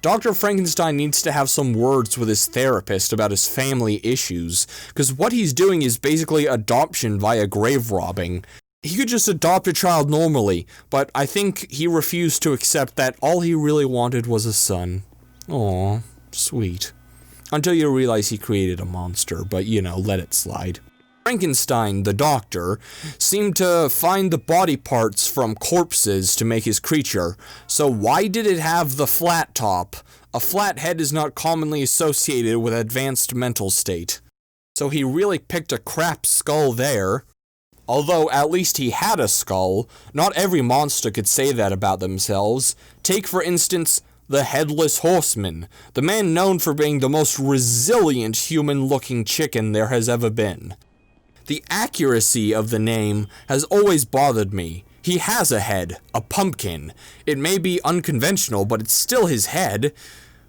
Dr. Frankenstein needs to have some words with his therapist about his family issues, because what he's doing is basically adoption via grave robbing. He could just adopt a child normally, but I think he refused to accept that all he really wanted was a son. Aw, sweet. Until you realize he created a monster, but let it slide. Frankenstein, the doctor, seemed to find the body parts from corpses to make his creature, so why did it have the flat top? A flat head is not commonly associated with advanced mental state. So he really picked a crap skull there. Although at least he had a skull, not every monster could say that about themselves. Take for instance, the Headless Horseman, the man known for being the most resilient human-looking chicken there has ever been. The accuracy of the name has always bothered me. He has a head, a pumpkin. It may be unconventional, but it's still his head.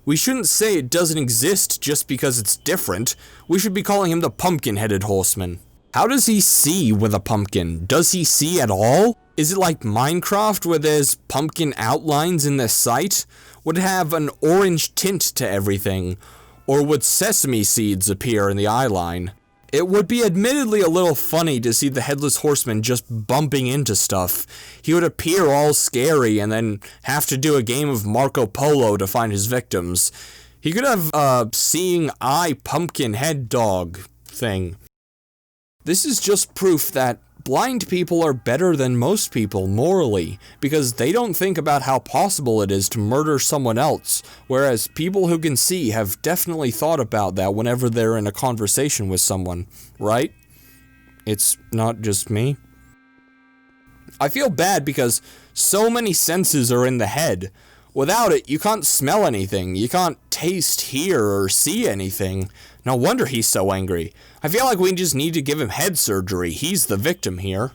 We shouldn't say it doesn't exist just because it's different. We should be calling him the pumpkin-headed horseman. How does he see with a pumpkin? Does he see at all? Is it like Minecraft where there's pumpkin outlines in the sight? Would it have an orange tint to everything? Or would sesame seeds appear in the eyeline? It would be admittedly a little funny to see the Headless Horseman just bumping into stuff. He would appear all scary and then have to do a game of Marco Polo to find his victims. He could have a seeing eye pumpkin head dog thing. This is just proof that blind people are better than most people morally, because they don't think about how possible it is to murder someone else, whereas people who can see have definitely thought about that whenever they're in a conversation with someone, right? It's not just me. I feel bad because so many senses are in the head. Without it, you can't smell anything, you can't taste, hear, or see anything. No wonder he's so angry. I feel like we just need to give him head surgery. He's the victim here.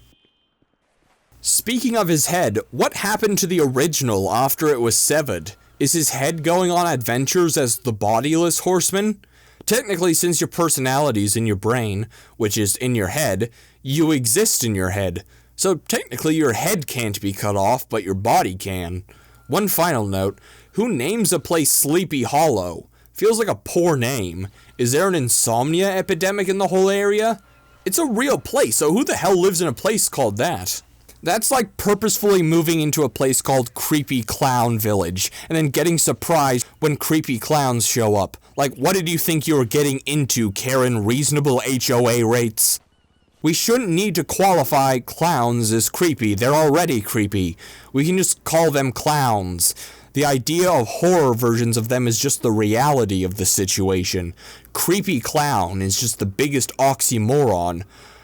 Speaking of his head, what happened to the original after it was severed? Is his head going on adventures as the bodiless horseman? Technically, since your personality's in your brain, which is in your head, you exist in your head. So technically your head can't be cut off, but your body can. One final note, who names a place Sleepy Hollow? Feels like a poor name. Is there an insomnia epidemic in the whole area? It's a real place, so who the hell lives in a place called that? That's like purposefully moving into a place called Creepy Clown Village, and then getting surprised when creepy clowns show up. Like, what did you think you were getting into, Karen? Reasonable HOA rates? We shouldn't need to qualify clowns as creepy. They're already creepy. We can just call them clowns. The idea of horror versions of them is just the reality of the situation. Creepy clown is just the biggest oxymoron.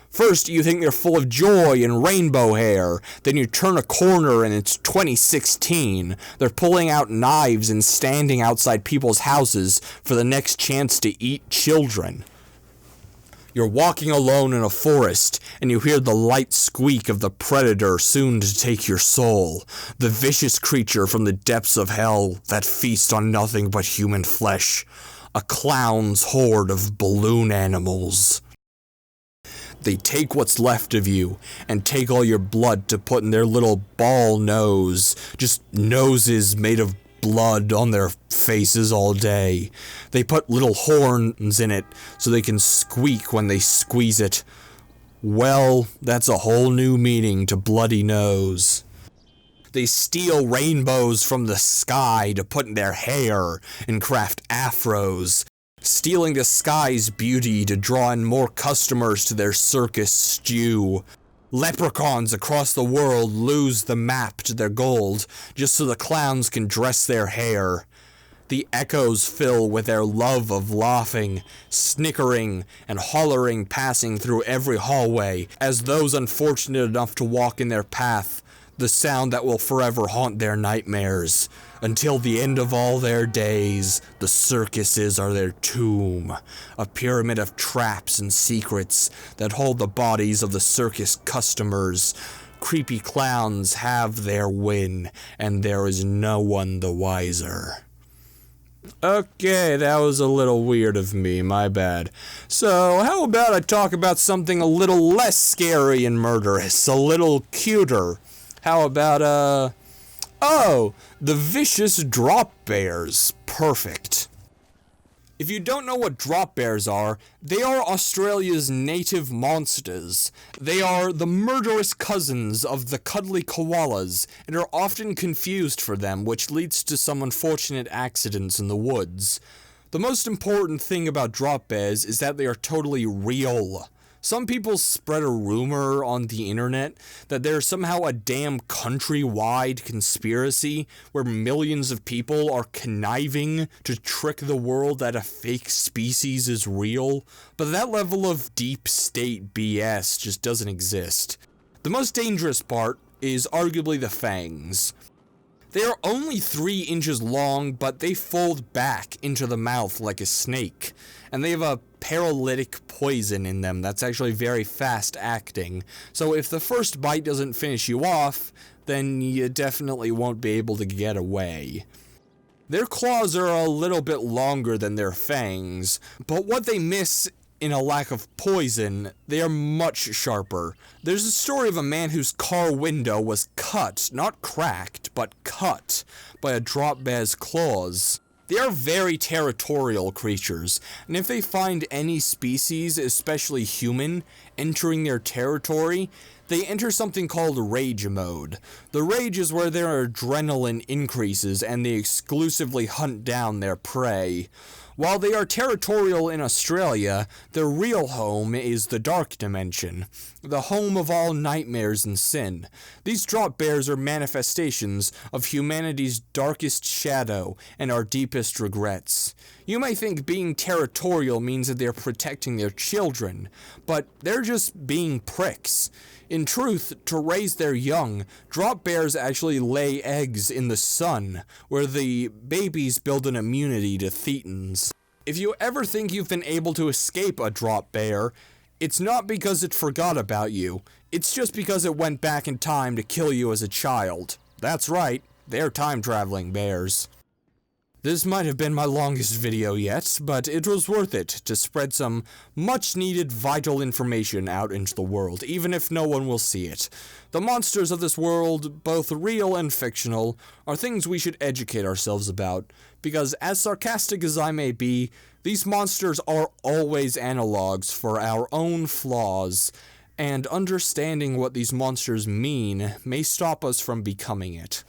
First, you think they're full of joy and rainbow hair. Then you turn a corner and it's 2016. They're pulling out knives and standing outside people's houses for the next chance to eat children. You're walking alone in a forest, and you hear the light squeak of the predator soon to take your soul, the vicious creature from the depths of hell that feast on nothing but human flesh, a clown's horde of balloon animals. They take what's left of you, and take all your blood to put in their little ball nose, just noses made of blood on their faces all day. They put little horns in it so they can squeak when they squeeze it. Well, that's a whole new meaning to bloody nose. They steal rainbows from the sky to put in their hair and craft afros, stealing the sky's beauty to draw in more customers to their circus stew. Leprechauns across the world lose the map to their gold just so the clowns can dress their hair. The echoes fill with their love of laughing, snickering, and hollering passing through every hallway as those unfortunate enough to walk in their path, the sound that will forever haunt their nightmares. Until the end of all their days, the circuses are their tomb, a pyramid of traps and secrets that hold the bodies of the circus customers. Creepy clowns have their win, and there is no one the wiser. Okay, that was a little weird of me, my bad. So, how about I talk about something a little less scary and murderous, a little cuter? How about, Oh, the vicious drop bears. Perfect. If you don't know what drop bears are, they are Australia's native monsters. They are the murderous cousins of the cuddly koalas and are often confused for them, which leads to some unfortunate accidents in the woods. The most important thing about drop bears is that they are totally real. Some people spread a rumor on the internet that there's somehow a damn countrywide conspiracy where millions of people are conniving to trick the world that a fake species is real, but that level of deep state BS just doesn't exist. The most dangerous part is arguably the fangs. They are only 3 inches long, but they fold back into the mouth like a snake, and they have a paralytic poison in them that's actually very fast acting, so if the first bite doesn't finish you off, then you definitely won't be able to get away. Their claws are a little bit longer than their fangs, but what they miss in a lack of poison, they are much sharper. There's a story of a man whose car window was cut, not cracked, but cut, by a drop bear's claws. They are very territorial creatures, and if they find any species, especially human, entering their territory, they enter something called rage mode. The rage is where their adrenaline increases and they exclusively hunt down their prey. While they are territorial in Australia, their real home is the Dark Dimension, the home of all nightmares and sin. These drop bears are manifestations of humanity's darkest shadow and our deepest regrets. You may think being territorial means that they're protecting their children, but they're just being pricks. In truth, to raise their young, drop bears actually lay eggs in the sun, where the babies build an immunity to thetans. If you ever think you've been able to escape a drop bear, it's not because it forgot about you, it's just because it went back in time to kill you as a child. That's right, they're time-traveling bears. This might have been my longest video yet, but it was worth it to spread some much-needed vital information out into the world, even if no one will see it. The monsters of this world, both real and fictional, are things we should educate ourselves about, because as sarcastic as I may be, these monsters are always analogs for our own flaws, and understanding what these monsters mean may stop us from becoming it.